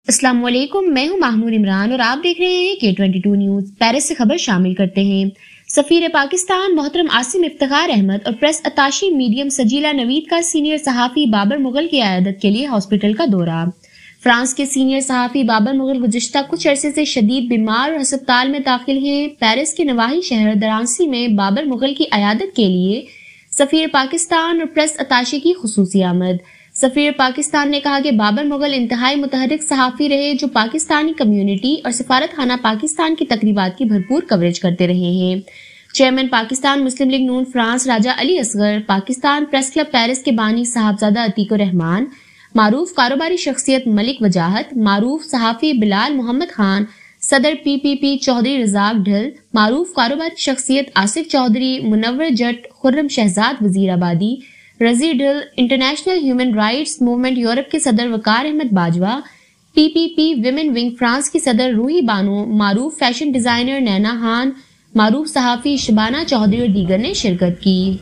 السلام علیکم، میں ہوں ماہنور عمران اور آپ دیکھ رہے ہیں K22 نیوز۔ پیرس سے خبر شامل کرتے ہیں۔ سفیر پاکستان محترم عاصم افتخار احمد اور پریس اتاشی میڈیم سجیلا نوید کا سینئر صحافی بابر مغل کی عیادت کے لیے ہاسپٹل کا دورہ۔ فرانس کے سینئر صحافی بابر مغل گزشتہ کچھ عرصے سے شدید بیمار اور ہسپتال میں داخل ہیں۔ پیرس کے نواحی شہر درانسی میں بابر مغل کی عیادت کے لیے سفیر پاکستان اور پریس اتاشی کی خصوصی آمد۔ سفیر پاکستان نے کہا کہ بابر مغل انتہائی متحرک صحافی رہے جو پاکستانی کمیونٹی اور سفارت خانہ پاکستان کی تقریبات کی بھرپور کوریج کرتے رہے ہیں۔ Chairman Pakistan Muslim League Noon France Raja Ali Asghar, Pakistan press club Paris کے بانی صاحبزادہ عتیق الرحمان، معروف کاروباری شخصیت ملک وجاہت، معروف صحافی بلال محمد خان، صدر PPP چودھری رزاق ڈھل، معروف کاروباری شخصیت آصف چودھری، منور جٹ، خرم شہزاد وزیر آبادی، Razi Dhal, international human rights movement Europe کے صدر Waqar Ahmed Bajwa, PPP women wing France کی صدر روحی بانو، معروف فیشن ڈیزائنر نینا خان، معروف صحافی شبانہ چودھری اور دیگر نے شرکت کی۔